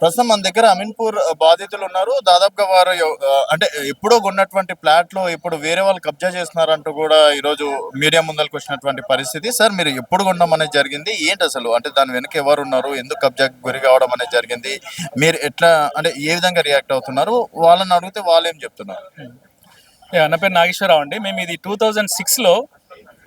ప్రస్తుతం మన దగ్గర అమీన్పూర్ బాధితులు ఉన్నారు. దాదాపుగా వారు అంటే ఎప్పుడో కొన్నటువంటి ప్లాట్లు ఇప్పుడు వేరే వాళ్ళు కబ్జా చేస్తున్నారంటూ కూడా ఈరోజు మీడియా ముందరకు వచ్చినటువంటి పరిస్థితి. సార్, మీరు ఎప్పుడు కొనడం అనేది జరిగింది? ఏంటి అసలు? అంటే దాని వెనక ఎవరు ఉన్నారు? ఎందుకు కబ్జాకి గురి కావడం అనేది జరిగింది? మీరు ఎట్లా అంటే ఏ విధంగా రియాక్ట్ అవుతున్నారు? వాళ్ళని అడిగితే వాళ్ళు ఏం చెప్తున్నారు? నా పేరు నాగేశ్వరరావు అండి. మేము ఇది 2006లో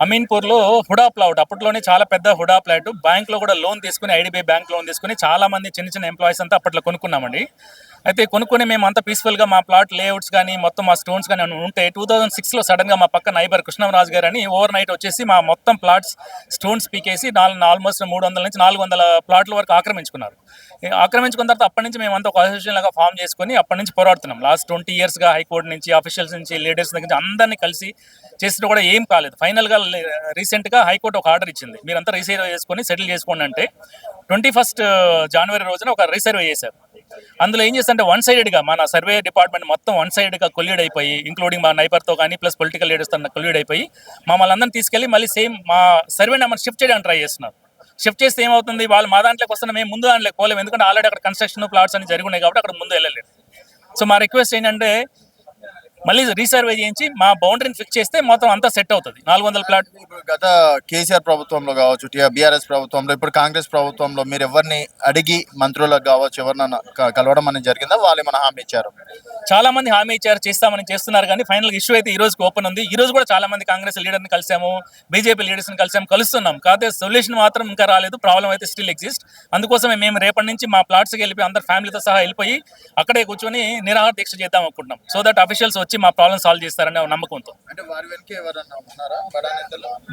అమీన్పూర్లో హుడా ప్లాట్, అప్పట్లోనే చాలా పెద్ద హుడా ప్లాట్, బ్యాంక్లో కూడా లోన్ తీసుకుని, ఐడిబిఐ బ్యాంక్ లోన్ తీసుకుని చాలా మంది చిన్న చిన్న ఎంప్లాయీస్ అంతా అప్పట్లో కొనుక్కున్నామండి. అయితే కొనుక్కొని మేము అంతా పీస్ఫుల్గా మా ప్లాట్ లేఅవుట్స్ కానీ మొత్తం మా స్టోన్స్ కానీ ఉంటే 2006లో సడన్గా మా పక్క నైబర్ కృష్ణరాజు గారు అని ఓవర్ నైట్ వచ్చేసి మా మొత్తం ప్లాట్స్ స్టోన్స్ పీకేసి ఆల్మోస్ట్ 300 నుంచి 400 ప్లాట్ల వరకు ఆక్రమించుకున్నారు. ఆక్రమించుకున్న తర్వాత అప్పటి నుంచి మేమంతా ఒక అసోసియేషన్ లాగా ఫామ్ చేసుకుని అప్పటి నుంచి పోరాడుతున్నాం. లాస్ట్ 20 yearsగా హైకోర్టు నుంచి, అఫీషియల్స్ నుంచి, లీడర్స్ నుంచి అందరినీ కలిసి చేసినా కూడా ఏం కాలేదు. ఫైనల్గా రీసెంట్గా హైకోర్టు ఒక ఆర్డర్ ఇచ్చింది, మీరంతా రీసర్వే చేసుకొని సెటిల్ చేసుకోండి అంటే 21 జనవరి రోజున ఒక రీసర్వే చేశారు. అందులో ఏం చేస్తుంటే వన్ సైడెడ్గా మన సర్వే డిపార్ట్మెంట్ మొత్తం వన్ సైడ్గా కొల్యూడ్ అయిపోయి, ఇంక్లూడింగ్ మా నైబర్తో కానీ ప్లస్ పొలిటికల్ లీడర్స్తో కొల్యూడ్ అయిపోయి మమ్మల్ని అందరినీ తీసుకెళ్ళి మళ్ళీ సేమ్ మా సర్వే నెంబర్ షిఫ్ట్ చేయడానికి ట్రై చేస్తున్నారు. షిఫ్ట్ చేస్తే ఏమవుతుంది, వాళ్ళు మా దాంట్లోకి వస్తున్నా మేము ముందు దాంట్లోకి పోలేము, ఎందుకంటే ఆల్రెడీ అక్కడ కన్స్ట్రక్షన్ ప్లాట్స్ అని జరిగి ఉన్నాయి కాబట్టి అక్కడ ముందు వెళ్ళలేదు. సో మా రిక్వెస్ట్ ఏంటంటే మళ్ళీ రీసర్వే చేయించి మా బౌండరీని ఫిక్స్ చేస్తే మొత్తం అంతా సెట్ అవుతుంది. 400 ప్లాట్. గత కేసీఆర్ ప్రభుత్వంలో కావచ్చు, బీఆర్ఎస్ ప్రభుత్వంలో, ఇప్పుడు కాంగ్రెస్ ప్రభుత్వంలో మీరు ఎవరిని అడిగి మంత్రులకు కావచ్చు ఎవరినైనా కలవడం అనేది జరిగిందా? వాళ్ళు ఏమైనా హామీ ఇచ్చారు? చాలా మంది హామీ ఇచ్చారు, చేస్తామని చేస్తున్నారు, కానీ ఫైనల్ ఇష్యూ అయితే ఈ రోజుకి ఓపెన్ ఉంది. ఈ రోజు కూడా చాలా మంది కాంగ్రెస్ లీడర్ని కలిసాము, బీజేపీ లీడర్స్ని కలిసాము, కలుస్తున్నాం. కాకపోతే సొల్యూషన్ మాత్రం ఇంకా రాలేదు. ప్రాబ్లం అయితే స్టిల్ ఎగ్జిస్ట్. అందుకోసమే మేము రేపటి నుంచి మా ప్లాట్స్కి వెళ్ళిపోయి అందరు ఫ్యామిలీతో సహా వెళ్ళిపోయి అక్కడే కూర్చొని నిరాహార దీక్ష చేద్దాం అనుకుంటున్నాం. సో దట్ అఫీషియల్స్ వచ్చి మా ప్రాబ్లం సాల్వ్ చేస్తారనే నమ్మకంతో. అంటే వారి వెనక ఎవరన్నా ఉన్నారా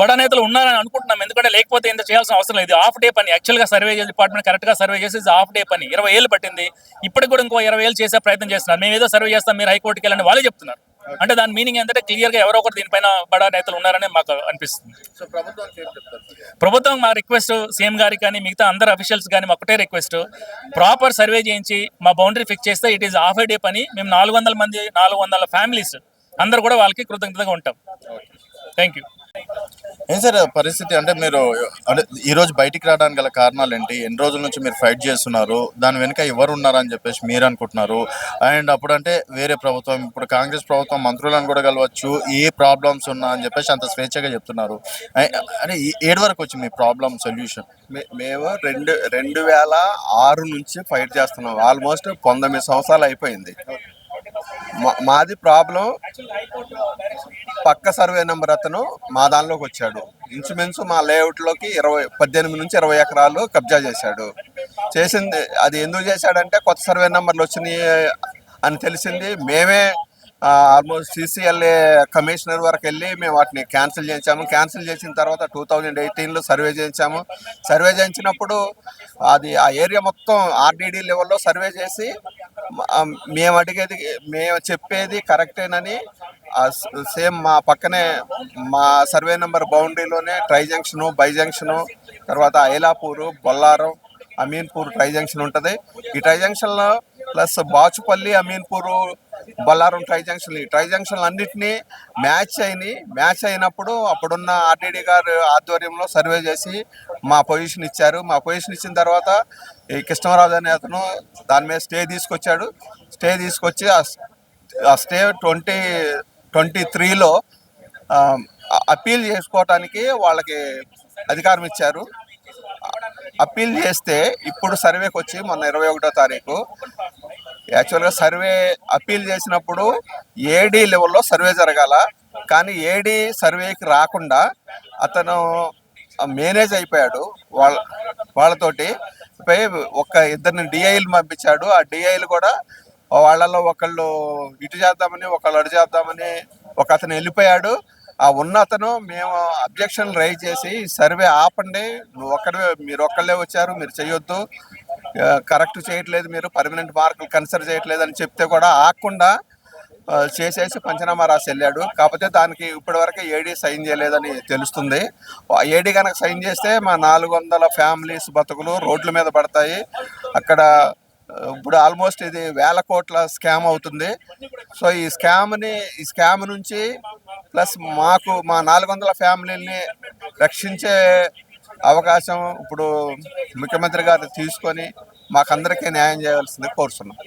బడా నేతలు ఉన్నారని అనుకుంటున్నాం, ఎందుకంటే లేకపోతే ఇంత చేయాల్సిన అవసరం లేదు. హాఫ్ డే పని, యాక్చువల్గా సర్వే డిపార్ట్మెంట్ కరెక్ట్గా సర్వే చేసి హాఫ్ డే పని 20 ఏళ్ళు పట్టింది. ఇప్పటికి కూడా ఇంకో 20 ఏళ్ళు చేసే ప్రయత్నం చేస్తున్నారు. మేము ఏదో సర్వే చేస్తాం, మీరు హైకోర్టుకి వెళ్ళండి వాళ్ళే చెప్తున్నారు. అంటే దాని మీనింగ్ ఏంటంటే క్లియర్గా ఎవరో ఒకరు దీనిపైన బడా నేతలు ఉన్నారని మాకు అనిపిస్తుంది. సో ప్రభుత్వం మా రిక్వెస్ట్ సీఎం గారికి కానీ మిగతా అందరు అఫీషియల్స్ కానీ ఒకటే రిక్వెస్ట్, ప్రాపర్ సర్వే చేయించి మా బౌండరీ ఫిక్స్ చేస్తే it is half A day పని. మేము 400 మంది 400 ఫ్యామిలీస్ అందరు కూడా వాళ్ళకి కృతజ్ఞతగా ఉంటాం. Thank you. ఏం సార్ పరిస్థితి? అంటే మీరు అంటే ఈరోజు బయటికి రావడానికి గల కారణాలు ఏంటి? ఎన్ని రోజుల నుంచి మీరు ఫైట్ చేస్తున్నారు? దాని వెనుక ఎవరు ఉన్నారని చెప్పేసి మీరు అనుకుంటున్నారు? అండ్ అప్పుడు అంటే వేరే ప్రభుత్వం, ఇప్పుడు కాంగ్రెస్ ప్రభుత్వం మంత్రులను కూడా కలవచ్చు, ఏ ప్రాబ్లమ్స్ ఉన్నా అని చెప్పేసి అంత స్వేచ్ఛగా చెప్తున్నారు. అంటే ఏడు వరకు వచ్చింది మీ ప్రాబ్లం సొల్యూషన్? మేము 2006 నుంచి ఫైట్ చేస్తున్నాం. ఆల్మోస్ట్ 19 సంవత్సరాలు అయిపోయింది. మాది ప్రాబ్లం పక్క సర్వే నెంబర్ అతను మా దానిలోకి వచ్చాడు. ఇంచుమించు మా లేఅవుట్లోకి 18 నుంచి 20 ఎకరాలు కబ్జా చేశాడు. చేసింది అది ఎందుకు చేశాడంటే కొత్త సర్వే నెంబర్లు వచ్చినాయి అని తెలిసింది. మేమే ఆల్మోస్ట్ CCLA కమిషనర్ వరకు వెళ్ళి మేము వాటిని క్యాన్సిల్ చేయించాము. క్యాన్సిల్ చేసిన తర్వాత 2018లో సర్వే చేయించాము. సర్వే చేయించినప్పుడు అది ఆ ఏరియా మొత్తం RDD లెవెల్లో సర్వే చేసి మేము అడిగేది, మేము చెప్పేది కరెక్టేనని సేమ్ మా పక్కనే మా సర్వే నెంబర్ బౌండరీలోనే ట్రై జంక్షను, బై జంక్షను, తర్వాత ఐలాపూరు, బొల్లారం, అమీన్పూర్ ట్రై జంక్షన్ ఉంటుంది. ఈ ట్రై జంక్షన్లో plus Bachupalli, Ameenpur, Bollaram tri junction, ఈ ట్రై జంక్షన్లు అన్నింటినీ మ్యాచ్ అయినప్పుడు అప్పుడున్న RDD గారు ఆధ్వర్యంలో సర్వే చేసి మా పొజిషన్ ఇచ్చారు. మా పొజిషన్ ఇచ్చిన తర్వాత ఈ కృష్ణరాజు అనే అతను దాని మీద స్టే తీసుకొచ్చి ఆ స్టే 2023లో అప్పీల్ చేసుకోవటానికి వాళ్ళకి అధికారం ఇచ్చారు. అప్పీల్ చేస్తే ఇప్పుడు సర్వేకి వచ్చి మొన్న 21వ తారీఖు యాక్చువల్గా సర్వే అప్పీల్ చేసినప్పుడు AD లెవెల్లో సర్వే జరగాల, కానీ AD సర్వేకి రాకుండా అతను మేనేజ్ అయిపోయాడు. వాళ్ళతోటి ఒక ఇద్దరిని DIలు పంపించాడు. ఆ DIలు కూడా వాళ్ళలో ఒకళ్ళు ఇటు చేద్దామని, ఒకళ్ళు అటు చేద్దామని ఒక అతను వెళ్ళిపోయాడు. ఆ ఉన్న అతను మేము అబ్జెక్షన్ రైజ్ చేసి సర్వే ఆపండి, మీరు ఒక్కళ్ళే వచ్చారు, మీరు చేయొద్దు, కరెక్ట్ చేయట్లేదు, మీరు పర్మనెంట్ మార్కులు కన్సిడర్ చేయట్లేదు అని చెప్తే కూడా ఆగకుండా చేసేసి పంచనామా రాసి వెళ్ళాడు. కాకపోతే దానికి ఇప్పటివరకు AD సైన్ చేయలేదని తెలుస్తుంది. AD కనుక సైన్ చేస్తే మా 400 ఫ్యామిలీస్ బతుకులు రోడ్ల మీద పడతాయి. అక్కడ ఇప్పుడు ఆల్మోస్ట్ ఇది వేల కోట్ల స్కామ్ అవుతుంది. సో ఈ స్కామ్ నుంచి ప్లస్ మా 400 ఫ్యామిలీని రక్షించే అవకాశం ఇప్పుడు ముఖ్యమంత్రి గారు తీసుకొని మాకందరికీ న్యాయం చేయాల్సింది కోరుతున్నాం.